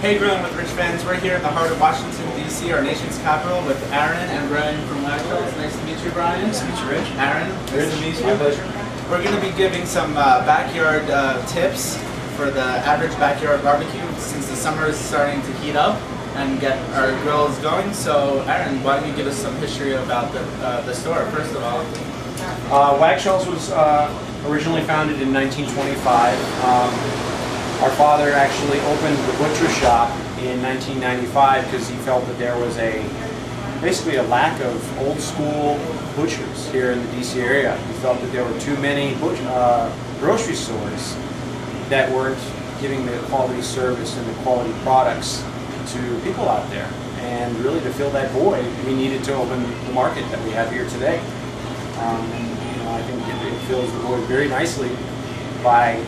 Hey, Grilling with Rich fans. We're here in the heart of Washington, D.C., our nation's capital, with Aaron and Brian from Wagshals. Nice to meet you, Brian. Nice to meet you, Rich. Aaron, nice to meet you. My pleasure. We're going to be giving some backyard tips for the average backyard barbecue since the summer is starting to heat up and get our grills going. So, Aaron, why don't you give us some history about the store, first of all? Wagshals was originally founded in 1925. Our father actually opened the butcher shop in 1995 because he felt that there was basically a lack of old school butchers here in the DC area. He felt that there were too many grocery stores that weren't giving the quality service and the quality products to people out there. And really, to fill that void, we needed to open the market that we have here today. I think it fills the void very nicely by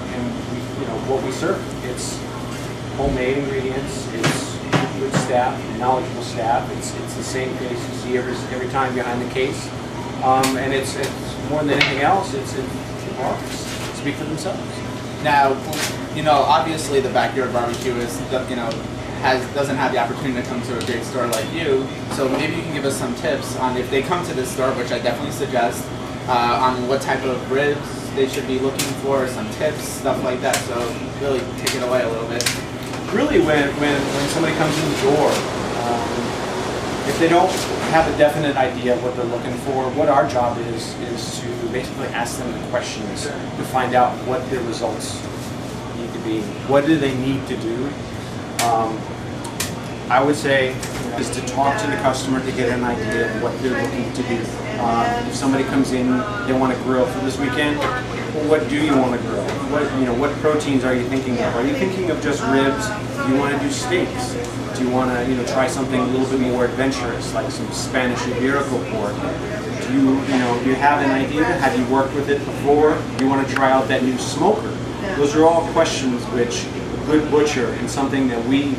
what we serve. It's homemade ingredients. It's good staff, knowledgeable staff. It's the same face you see every time behind the case. And it's more than anything else. It's products speak for themselves. Now, obviously the backyard barbecue doesn't have the opportunity to come to a great store like you. So maybe you can give us some tips on, if they come to this store, which I definitely suggest, on what type of ribs they should be looking for, some tips, stuff like that. So really take it away a little bit. Really, when somebody comes in the door, if they don't have a definite idea of what they're looking for, what our job is to basically ask them the questions to find out what their results need to be. What do they need to do? I would say is to talk to the customer to get an idea of what they're looking to do. If somebody comes in, they want to grill for this weekend, well, what do you want to grill? What proteins are you thinking of? Are you thinking of just ribs? Do you want to do steaks? Do you want to try something a little bit more adventurous, like some Spanish Iberico pork? Do you have an idea? Have you worked with it before? Do you want to try out that new smoker? Those are all questions which a good butcher, and something that we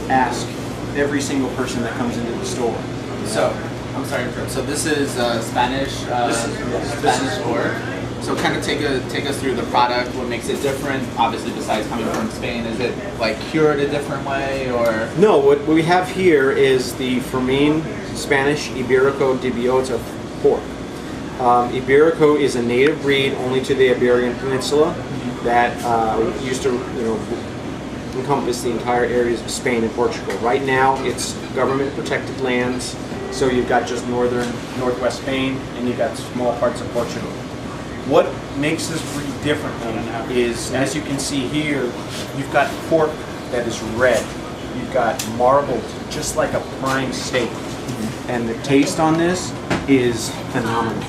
ask every single person that comes into the store. So, I'm sorry, so this is Spanish Spanish pork. So kind of take us through the product, what makes it different, obviously besides coming from Spain. Is it like cured a different way, or? No, what we have here is the Fermin Spanish Iberico de Biota pork. Iberico is a native breed only to the Iberian Peninsula that used to encompass the entire areas of Spain and Portugal. Right now it's government protected lands, so you've got just northwest Spain, and you've got small parts of Portugal. What makes this breed different is, as you can see here, you've got pork that is red. You've got marbled, just like a prime steak. And the taste on this is phenomenal.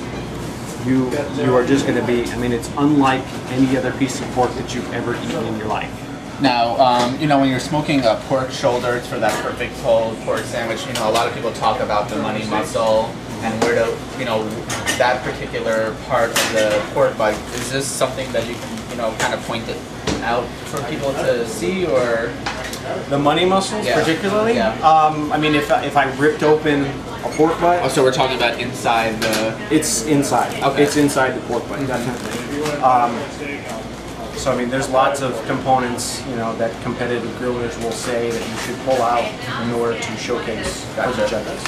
You are just going to be, it's unlike any other piece of pork that you've ever eaten in your life. Now, when you're smoking a pork shoulder, it's for that perfect pulled pork sandwich. A lot of people talk about the money muscle and where to, that particular part of the pork. But is this something that you can, kind of point it out for people to see, or? The money muscles, particularly? Yeah. If I ripped open a pork butt. Oh, so we're talking about inside the. It's inside. Okay. It's inside the pork butt, definitely. So there's lots of components, that competitive grillers will say that you should pull out in order to showcase for the judges.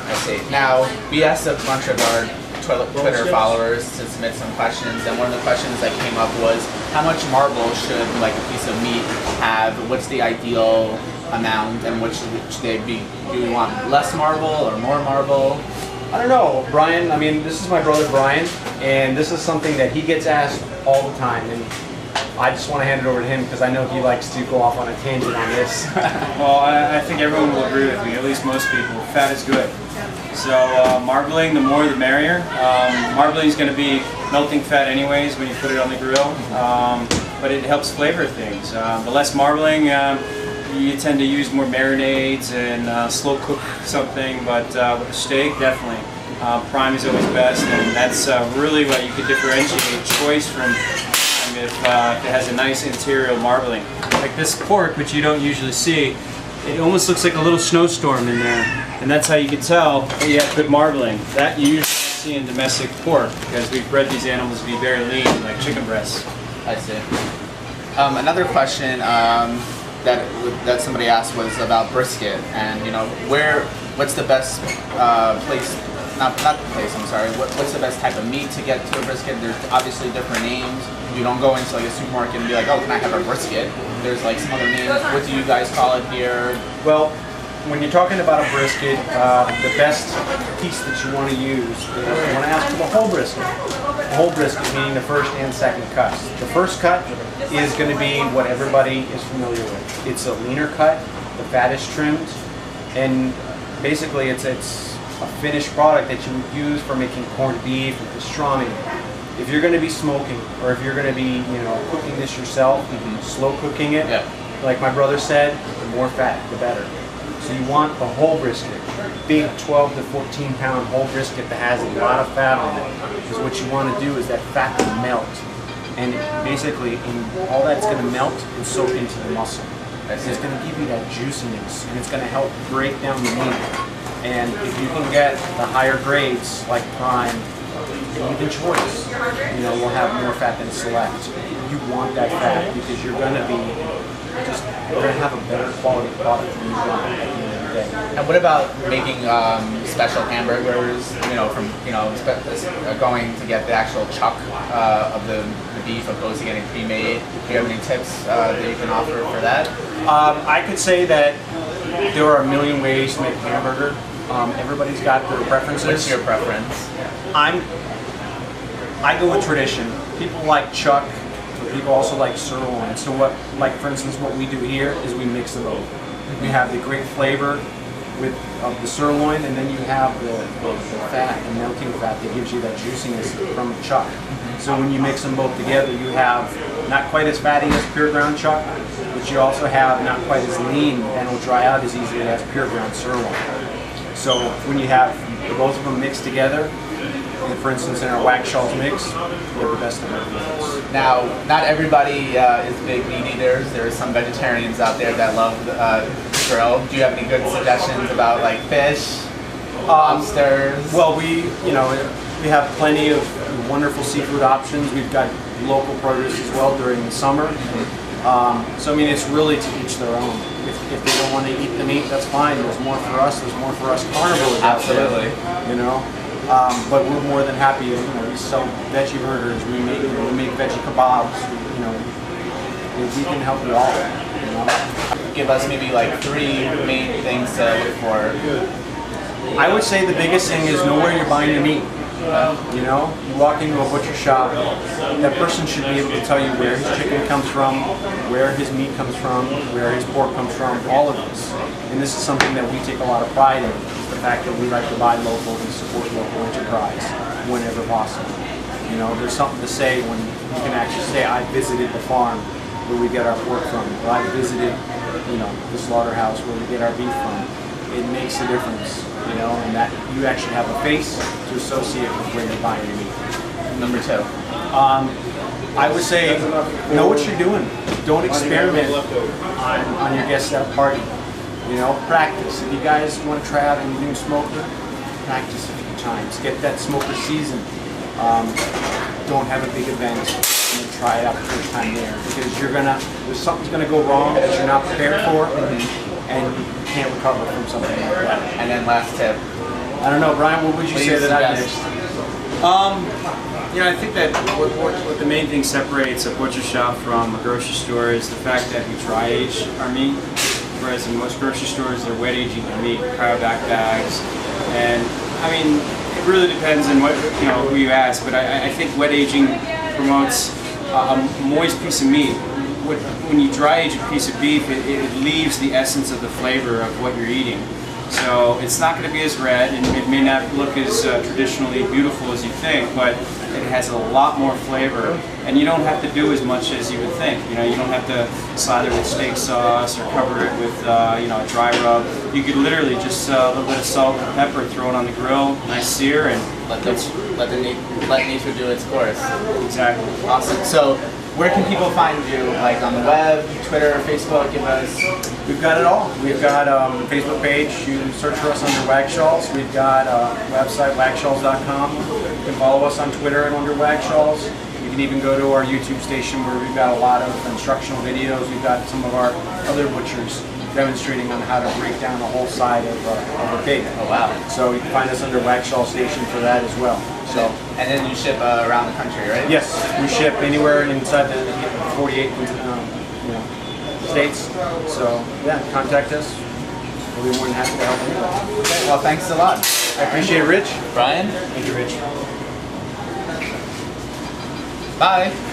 I see. Now, we asked a bunch of our Twitter followers to submit some questions, and one of the questions that came up was, how much marble should a piece of meat have? What's the ideal amount, and what should they be? Do we want less marble or more marble? I don't know, Brian. This is my brother Brian, and this is something that he gets asked all the time, and I just want to hand it over to him because I know he likes to go off on a tangent on this. Well, I think everyone will agree with me, at least most people. Fat is good. So marbling, the more the merrier. Marbling is going to be melting fat anyways when you put it on the grill, but it helps flavor things. The less marbling, you tend to use more marinades and slow cook something, but with a steak, definitely. Prime is always best, and that's really what you could differentiate choice from if it has a nice interior marbling. Like this pork, which you don't usually see, it almost looks like a little snowstorm in there, and that's how you can tell that you have good marbling. That you usually see in domestic pork, because we've bred these animals to be very lean, like chicken breasts. I see. Another question, that somebody asked was about brisket, and you know, what's the best place? Not the place. I'm sorry. What's the best type of meat to get to a brisket? There's obviously different names. You don't go into like a supermarket and be like, oh, can I have a brisket? There's like some other names. What do you guys call it here? Well, when you're talking about a brisket, the best piece that you want to use is you want to ask for the whole brisket. The whole brisket, meaning the first and second cuts. The first cut is going to be what everybody is familiar with. It's a leaner cut. The fat is trimmed, and basically it's a finished product that you would use for making corned beef and pastrami. If you're going to be smoking, or if you're going to be, cooking this yourself, slow cooking it, like my brother said, the more fat, the better. So you want the whole brisket, big 12 to 14 pound whole brisket that has a lot of fat on it. Because what you want to do is that fat to melt, and basically, all that's going to melt and soak into the muscle. And it's going to give you that juiciness, and it's going to help break down the meat. And if you can get the higher grades, like prime, even choice, will have more fat than select. You want that fat because you're going to have a better quality product than you want at the end of the day. And what about making special hamburgers? Going to get the actual chuck of the beef opposed to getting pre-made. Do you have any tips that you can offer for that? I could say that there are a million ways to make a hamburger. Everybody's got their preferences. What's your preference? I go with tradition. People like chuck, but people also like sirloin. So for instance, what we do here is we mix them both. We have the great flavor of the sirloin, and then you have the fat, the melting fat that gives you that juiciness from the chuck. So when you mix them both together, you have not quite as fatty as pure ground chuck, but you also have not quite as lean and will dry out as easily as pure ground sirloin. So when you have both of them mixed together, and for instance in our Wagshals mix, we have the best of everything. Now, not everybody is big meat eaters. There are some vegetarians out there that love grill. Do you have any good suggestions about like fish, lobsters? Well, we have plenty of wonderful seafood options. We've got local produce as well during the summer. So I mean, it's really to each their own. If they don't want to eat the meat, that's fine. There's more for us. There's more for us carnivores out there. Absolutely. But we're more than happy. We sell veggie burgers. We make veggie kebabs. We can help you all. Give us maybe like 3 main things to look for. I would say the biggest thing is know where you're buying your meat. You walk into a butcher shop, that person should be able to tell you where his chicken comes from, where his meat comes from, where his pork comes from, all of this. And this is something that we take a lot of pride in, is the fact that we like to buy local and support local enterprise whenever possible. There's something to say when you can actually say, I visited the farm where we get our pork from, or I visited, the slaughterhouse where we get our beef from. It makes a difference, and that you actually have a face to associate with where you're buying your meat. Number 2. I would say know what you're doing. Don't experiment on your guests at a party. Practice. If you guys want to try out a new smoker, practice a few times. Get that smoker seasoned. Don't have a big event and try it out the first time there, because something's gonna go wrong that you're not prepared for, and you can't recover from something like that. And then last tip. I don't know, Brian, what would you say that I missed? I think that what the main thing separates a butcher shop from a grocery store is the fact that we dry age our meat, whereas in most grocery stores they're wet aging their meat, cryovac bags, and I mean it really depends on what who you ask, but I think wet aging promotes a moist piece of meat. When you dry age a piece of beef, it leaves the essence of the flavor of what you're eating. So it's not going to be as red, and it may not look as traditionally beautiful as you think, but it has a lot more flavor, and you don't have to do as much as you would think. You don't have to slather it with steak sauce or cover it with a dry rub. You could literally just a little bit of salt and pepper, throw it on the grill, nice sear, and let nature do its course. Exactly. Awesome. So, where can people find you? Like on the web, Twitter, Facebook? Give us. We've got it all. We've got a Facebook page. You search for us under Wagshals. We've got a website, wagshals.com. You can follow us on Twitter and under Wagshals. You can even go to our YouTube station where we've got a lot of instructional videos. We've got some of our other butchers demonstrating on how to break down the whole side of a pig. Oh wow. So you can find us under Wagshals Station for that as well. So, and then you ship around the country, right? yes, we ship anywhere inside the 48 states. So yeah, contact us. We'll be more than happy to help anybody. Okay, well, thanks a lot. I appreciate it, Rich. Brian? Thank you, Rich. Bye.